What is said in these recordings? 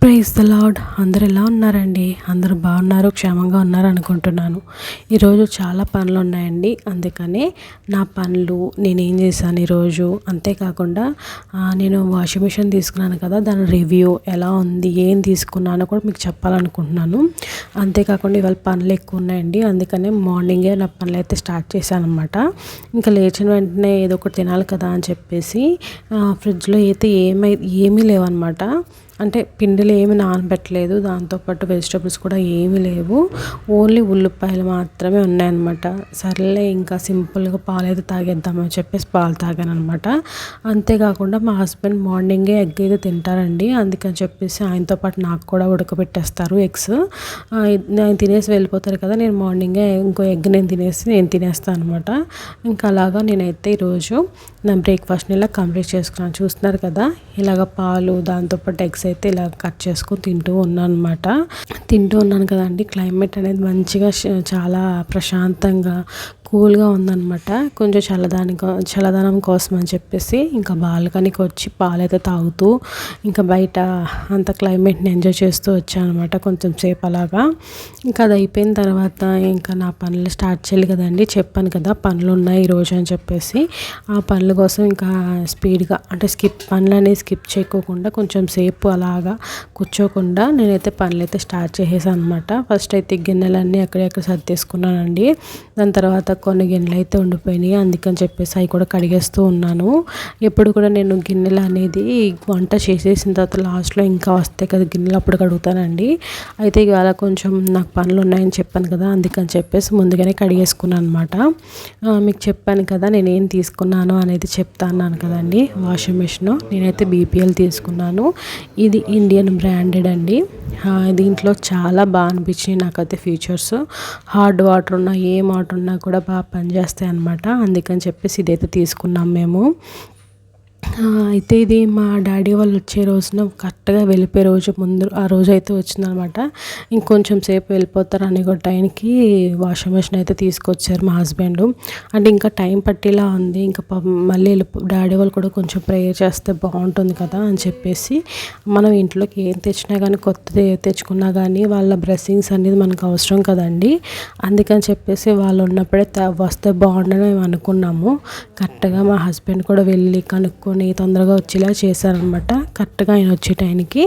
Praise the lord. అందరు ఎలా ఉన్నారండి? అందరూ బాగున్నారు, క్షేమంగా ఉన్నారు అనుకుంటున్నాను. ఈరోజు చాలా పనులు ఉన్నాయండి, అందుకనే నా పనులు నేనేం చేశాను ఈరోజు, అంతేకాకుండా నేను వాషింగ్ మిషన్ తీసుకున్నాను కదా, దాని రివ్యూ ఎలా ఉంది, ఏం తీసుకున్నానో కూడా మీకు చెప్పాలనుకుంటున్నాను. అంతేకాకుండా ఇవాళ పనులు ఎక్కువ ఉన్నాయండి, అందుకనే మార్నింగే నా పనులు అయితే స్టార్ట్ చేశాను అనమాట. ఇంకా లేచిన వెంటనే ఏదో ఒకటి తినాలి కదా అని చెప్పేసి ఫ్రిడ్జ్లో అయితే ఏమీ లేవన్నమాట. అంటే పిండిలు ఏమి నానబెట్టలేదు, దాంతోపాటు వెజిటబుల్స్ కూడా ఏమీ లేవు, ఓన్లీ ఉల్లిపాయలు మాత్రమే ఉన్నాయన్నమాట. సర్లే ఇంకా సింపుల్గా పాలు అయితే తాగేద్దామని చెప్పేసి పాలు తాగాను అనమాట. అంతేకాకుండా మా హస్బెండ్ మార్నింగే ఎగ్ అయితే తింటారండి, అందుకని చెప్పేసి ఆయనతో పాటు నాకు కూడా ఉడకబెట్టేస్తారు ఎగ్స్. ఆయన తినేసి వెళ్ళిపోతారు కదా, నేను మార్నింగే ఇంకో ఎగ్ నేను తినేస్తాను అనమాట. ఇంకా అలాగా నేనైతే ఈరోజు నా బ్రేక్ఫాస్ట్ని ఇలా కంప్లీట్ చేసుకున్నాను. చూస్తున్నారు కదా, ఇలాగ పాలు దాంతోపాటు ఎగ్స్ అయితే ఇలా కట్ చేసుకొని తింటూ ఉన్నాను కదండి. క్లైమేట్ అనేది మంచిగా చాలా ప్రశాంతంగా కూల్గా ఉందన్నమాట. కొంచెం చల్లదనం కోసం అని చెప్పేసి ఇంకా బాల్కనీకి వచ్చి పాలైతే తాగుతూ ఇంకా బయట అంత క్లైమేట్ని ఎంజాయ్ చేస్తూ వచ్చాను అనమాట కొంచెం సేపు అలాగా. ఇంకా అది అయిపోయిన తర్వాత ఇంకా నా పనులు స్టార్ట్ చేయాలి కదండి. చెప్పాను కదా పనులు ఉన్నాయి ఈరోజు అని చెప్పేసి, ఆ పనుల కోసం ఇంకా స్పీడ్గా అంటే పనులు అనేది స్కిప్ చేయకోకుండా కొంచెం సేపు అలాగా కూర్చోకుండా నేనైతే పనులు అయితే స్టార్ట్ చేసేసాను అనమాట. ఫస్ట్ అయితే గిన్నెలన్నీ ఎక్కడెక్కడ సర్దేసుకున్నానండి. దాని తర్వాత కొన్ని గిన్నెలు అయితే ఉండిపోయినాయి, అందుకని చెప్పేసి అవి కూడా కడిగేస్తూ ఉన్నాను. ఎప్పుడు కూడా నేను గిన్నెలు అనేది వంట చేసేసిన తర్వాత లాస్ట్లో ఇంకా వస్తాయి కదా గిన్నెలు, అప్పుడు కడుగుతానండి. అయితే ఇవాళ కొంచెం నాకు పనులు ఉన్నాయని చెప్పాను కదా, అందుకని చెప్పేసి ముందుగానే కడిగేసుకున్నాను అనమాట. మీకు చెప్పాను కదా నేనేం తీసుకున్నాను అనేది చెప్తాను కదండి. వాషింగ్ మిషన్ నేనైతే బీపీఎల్ తీసుకున్నాను, ఇది ఇండియన్ బ్రాండెడ్ అండి. దీంట్లో చాలా బాగా అనిపించినాయి నాకైతే ఫీచర్స్. హార్డ్ వాటర్ ఉన్నా ఏ వాటర్ ఉన్నా కూడా బాగా పనిచేస్తాయి అన్నమాట, అందుకని చెప్పేసి ఇదైతే తీసుకున్నాం మేము. అయితే ఇది మా డాడీ వాళ్ళు వచ్చే రోజున కరెక్ట్గా వెళ్ళిపోయే రోజు ముందు ఆ రోజు అయితే వచ్చిందనమాట. ఇంకొంచెం సేపు వెళ్ళిపోతారు అని ఒక టైంకి వాషింగ్ మిషన్ అయితే తీసుకొచ్చారు మా హస్బెండ్. అంటే ఇంకా టైం పట్టేలా ఉంది, ఇంకా మళ్ళీ డాడీ వాళ్ళు కూడా కొంచెం ప్రేయర్ చేస్తే బాగుంటుంది కదా అని చెప్పేసి, మనం ఇంట్లోకి ఏం తెచ్చినా కానీ కొత్తది తెచ్చుకున్నా కానీ వాళ్ళ బ్లెస్సింగ్స్ అనేది మనకు అవసరం కదండి. అందుకని చెప్పేసి వాళ్ళు ఉన్నప్పుడే వస్తే బాగుండని మేము అనుకున్నాము. కరెక్ట్గా మా హస్బెండ్ కూడా వెళ్ళి కనుక్కొని తొందరగా వచ్చేలా చేశారనమాట. కరెక్ట్గా ఆయన వచ్చే టైంకి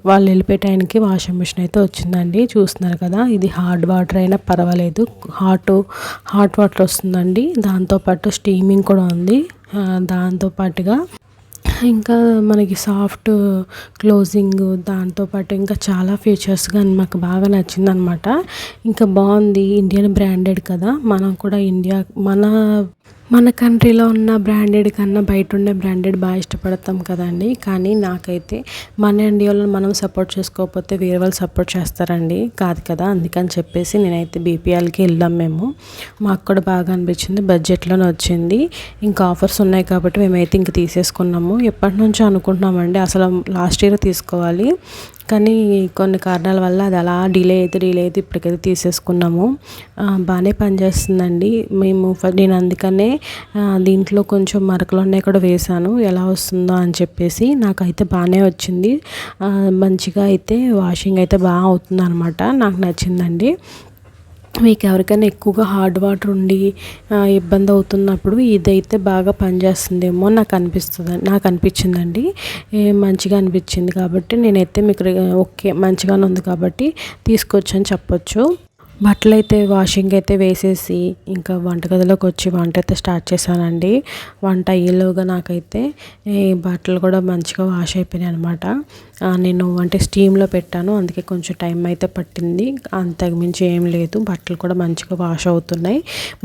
వాళ్ళు వెళ్ళిపోయే టైంకి వాషింగ్ మిషన్ అయితే వచ్చిందండి. చూస్తున్నారు కదా, ఇది హార్డ్ వాటర్ అయినా పర్వాలేదు, హాట్ వాటర్ వస్తుందండి. దాంతోపాటు స్టీమింగ్ కూడా ఉంది. దాంతోపాటుగా ఇంకా మనకి సాఫ్ట్ క్లోజింగ్, దాంతోపాటు ఇంకా చాలా ఫీచర్స్ కానీ మాకు బాగా నచ్చిందనమాట. ఇంకా బాగుంది, ఇండియన్ బ్రాండెడ్ కదా, మనం కూడా మన కంట్రీలో ఉన్న బ్రాండెడ్ కన్నా బయట ఉండే బ్రాండెడ్ బాగా ఇష్టపడతాం కదండి. కానీ నాకైతే మన ఇండియాలో మనం సపోర్ట్ చేసుకోకపోతే వేరే వాళ్ళు సపోర్ట్ చేస్తారండి, కాదు కదా. అందుకని చెప్పేసి నేనైతే బీపీఎల్కి వెళ్ళాం మేము. మాకు కూడా బాగా అనిపించింది, బడ్జెట్లోనే వచ్చింది. ఇంకా ఆఫర్స్ ఉన్నాయి కాబట్టి మేమైతే ఇంక తీసేసుకున్నాము. ఎప్పటి నుంచో అనుకుంటున్నామండి, అసలు లాస్ట్ ఇయర్ తీసుకోవాలి, కానీ కొన్ని కారణాల వల్ల అది అలా డిలే అయితే ఇప్పటికైతే తీసేసుకున్నాము. బాగానే పనిచేస్తుందండి. నేను అందుకనే దీంట్లో కొంచెం మరకలు ఉన్నాయి కూడా వేశాను, ఎలా వస్తుందో అని చెప్పేసి. నాకైతే బాగానే వచ్చింది, మంచిగా అయితే వాషింగ్ అయితే బాగా అవుతుంది అనమాట, నాకు నచ్చిందండి. మీకు ఎవరికైనా ఎక్కువగా హార్డ్ వాటర్ ఉండి ఇబ్బంది అవుతున్నప్పుడు ఇదైతే బాగా పనిచేస్తుందేమో నాకు అనిపించిందండి. మంచిగా అనిపించింది కాబట్టి నేనైతే మీకు ఓకే మంచిగానే ఉంది కాబట్టి తీసుకొచ్చని చెప్పొచ్చు. బట్టలు అయితే వాషింగ్ అయితే వేసేసి ఇంకా వంటగదిలోకి వచ్చి వంట అయితే స్టార్ట్ చేశానండి. వంట అయ్యేలోగా నాకైతే బట్టలు కూడా మంచిగా వాష్ అయిపోయినాయి అనమాట. నేను అంటే స్టీమ్లో పెట్టాను, అందుకే కొంచెం టైం అయితే పట్టింది, అంతకుమించి ఏం లేదు. బట్టలు కూడా మంచిగా వాష్ అవుతున్నాయి,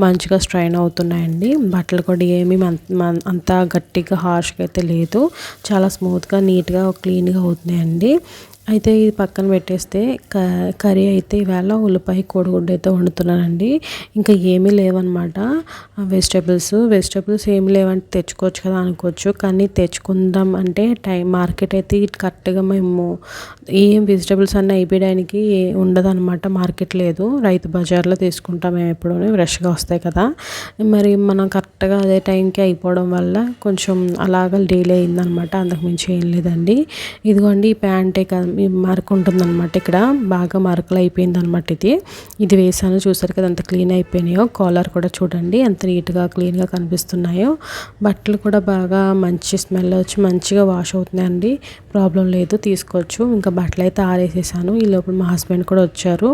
మంచిగా స్ట్రైన్ అవుతున్నాయండి. బట్టలు కూడా ఏమీ అంత గట్టిగా హార్ష్గా అయితే లేదు, చాలా స్మూత్గా నీట్గా క్లీన్గా అవుతున్నాయండి. అయితే ఇది పక్కన పెట్టేస్తే కర్రీ అయితే ఈవేళ ఉల్లిపాయ కోడిగుడ్డు అయితే వండుతున్నానండి. ఇంకా ఏమీ లేవన్నమాట వెజిటబుల్స్ ఏమీ లేవంటే తెచ్చుకోవచ్చు కదా అనుకోవచ్చు, కానీ తెచ్చుకుందాం అంటే మార్కెట్ అయితే కరెక్ట్గా మేము ఏం వెజిటబుల్స్ అన్నీ అయిపోయడానికి ఉండదన్నమాట, మార్కెట్ లేదు. రైతు బజార్లో తీసుకుంటాం మేము ఎప్పుడూ, ఫ్రెష్గా వస్తాయి కదా. మరి మనం కరెక్ట్గా అదే టైంకి అయిపోవడం వల్ల కొంచెం అలాగ డిలే అయిందనమాట, అంతకుమించి ఏం లేదండి. ఇదిగోండి ఈ ప్యాంటే కదా మరక ఉంటుందన్నమాట. ఇక్కడ బాగా మరకలు అయిపోయిందనమాట. ఇది వేసాను, చూసారు కదా ఎంత క్లీన్ అయిపోయినాయో. కాలర్ కూడా చూడండి ఎంత నీట్గా క్లీన్గా కనిపిస్తున్నాయో. బట్టలు కూడా బాగా మంచి స్మెల్ వచ్చి మంచిగా వాష్ అవుతున్నాయండి. ప్రాబ్లం లేదు, తీసుకోవచ్చు. ఇంకా బట్టలు అయితే ఆరేసేసాను. ఈ లోపల మా హస్బెండ్ కూడా వచ్చారు.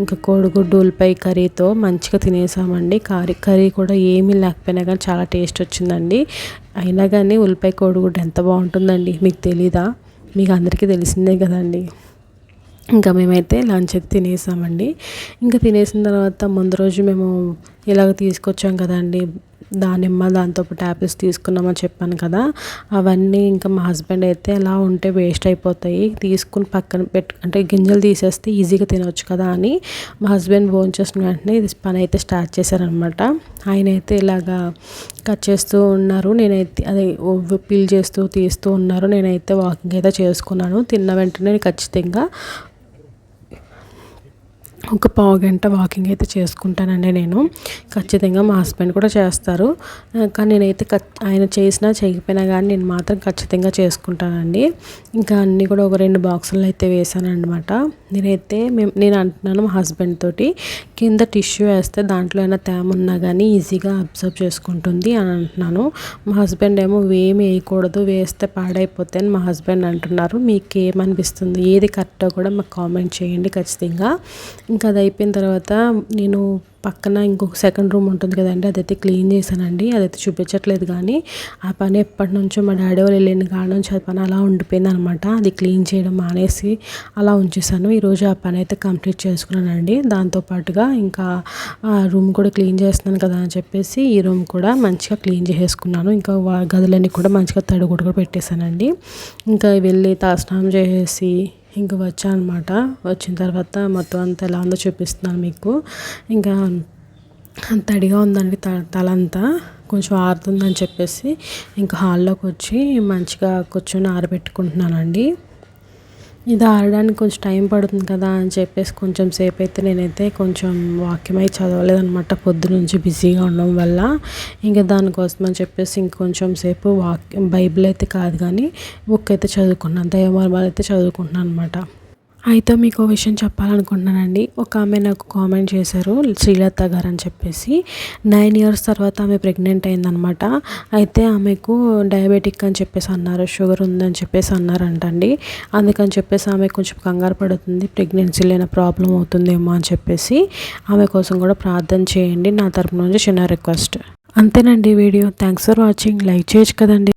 ఇంకా కోడిగుడ్డు ఉల్లిపాయ కర్రీతో మంచిగా తినేసామండి. కర్రీ కూడా ఏమీ లేకపోయినా కానీ చాలా టేస్ట్ వచ్చిందండి. అయినా కానీ ఉల్లిపాయ కోడిగుడ్డు ఎంత బాగుంటుందండి, మీకు తెలీదా? మీకు అందరికీ తెలిసిందే కదండి. ఇంకా మేమైతే లంచ్ అయితే తినేసామండి. ఇంకా తినేసిన తర్వాత ముందు రోజు మేము ఇలాగ తీసుకొచ్చాం కదండి దానిమ్మ, దాంతోపాటు యాపిల్స్ తీసుకున్నామని చెప్పాను కదా. అవన్నీ ఇంకా మా హస్బెండ్ అయితే అలా ఉంటే వేస్ట్ అయిపోతాయి, తీసుకుని పక్కన అంటే గింజలు తీసేస్తే ఈజీగా తినవచ్చు కదా అని మా హస్బెండ్ భోంచేసిన వెంటనే ఇది పని అయితే స్టార్ట్ చేశారనమాట. ఆయన అయితే ఇలాగా కట్ చేస్తూ ఉన్నారు, నేనైతే అదే పీల్ చేస్తూ తీస్తూ ఉన్నారు. నేనైతే వాకింగ్ అయితే చేసుకున్నాను. తిన్న వెంటనే ఖచ్చితంగా ఒక పావు గంట వాకింగ్ అయితే చేసుకుంటానండి నేను. ఖచ్చితంగా మా హస్బెండ్ కూడా చేస్తారు, కానీ నేనైతే ఆయన చేసినా చేయకపోయినా కానీ నేను మాత్రం ఖచ్చితంగా చేసుకుంటానండి. ఇంకా అన్నీ కూడా ఒక 2 బాక్సులు అయితే వేసాను అనమాట. నేను అంటున్నాను మా హస్బెండ్ తోటి, కింద టిష్యూ వేస్తే దాంట్లో ఏమైనా తేమ ఉన్నా కానీ ఈజీగా అబ్జర్వ్ చేసుకుంటుంది అని అంటున్నాను. మా హస్బెండ్ ఏమో ఏమి వేయకూడదు, వేస్తే పాడైపోతే అని మా హస్బెండ్ అంటున్నారు. మీకు ఏమనిపిస్తుంది, ఏది కరెక్టో కూడా మాకు కామెంట్ చేయండి ఖచ్చితంగా. ఇంకా అది అయిపోయిన తర్వాత నేను పక్కన ఇంకొక సెకండ్ రూమ్ ఉంటుంది కదండి, అదైతే క్లీన్ చేశానండి. అదైతే చూపించట్లేదు కానీ ఆ పని ఎప్పటి నుంచో మా డాడీ వాళ్ళు వెళ్ళిన కాడ నుంచి ఆ పని అలా ఉండిపోయింది అనమాట. అది క్లీన్ చేయడం మానేసి అలా ఉంచేసాను. ఈరోజు ఆ పని అయితే కంప్లీట్ చేసుకున్నానండి. దాంతోపాటుగా ఇంకా ఆ రూమ్ కూడా క్లీన్ చేస్తున్నాను కదా అని చెప్పేసి ఈ రూమ్ కూడా మంచిగా క్లీన్ చేసేసుకున్నాను. ఇంకా గదులన్నీ కూడా మంచిగా తడిగుడ్డ కూడా పెట్టేశానండి. ఇంకా వెళ్ళి తలస్నానం చేసేసి ఇంకా వచ్చాను అనమాట. వచ్చిన తర్వాత మొత్తం అంతా ఎలా ఉందో చూపిస్తున్నాను మీకు. ఇంకా తడిగా ఉందండి తలంతా, కొంచెం ఆరుతుందని చెప్పేసి ఇంకా హాల్లోకి వచ్చి మంచిగా కూర్చొని ఆరబెట్టుకుంటున్నానండి. ఇది ఆరడానికి కొంచెం టైం పడుతుంది కదా అని చెప్పేసి కొంచెం సేపు అయితే నేనైతే కొంచెం వాక్యం అయితే చదవలేదనమాట, పొద్దునుంచి బిజీగా ఉండడం వల్ల. ఇంకా దానికోసం అని చెప్పేసి ఇంకొంచెం సేపు బైబిల్ అయితే కాదు కానీ బుక్ అయితే చదువుకున్నాను, దైవమర్మాలు అయితే చదువుకుంటున్నాను అనమాట. అయితే మీకు విషయం చెప్పాలనుకుంటున్నానండి. ఒక ఆమె నాకు కామెంట్ చేశారు, శ్రీలత గారు అని చెప్పేసి. 9 years తర్వాత ఆమె ప్రెగ్నెంట్ అయిందనమాట. అయితే ఆమెకు డయాబెటిక్ అని చెప్పేసి అన్నారు, షుగర్ ఉందని చెప్పేసి అన్నారంటండి. అందుకని చెప్పేసి ఆమె కొంచెం కంగారు పడుతుంది, ప్రెగ్నెన్సీలో అయినా ప్రాబ్లం అవుతుందేమో అని చెప్పేసి. ఆమె కోసం కూడా ప్రార్థన చేయండి, నా తరపు నుంచి చిన్న రిక్వెస్ట్. అంతేనండి video. Thanks for watching. Like చేయొచ్చు కదండి.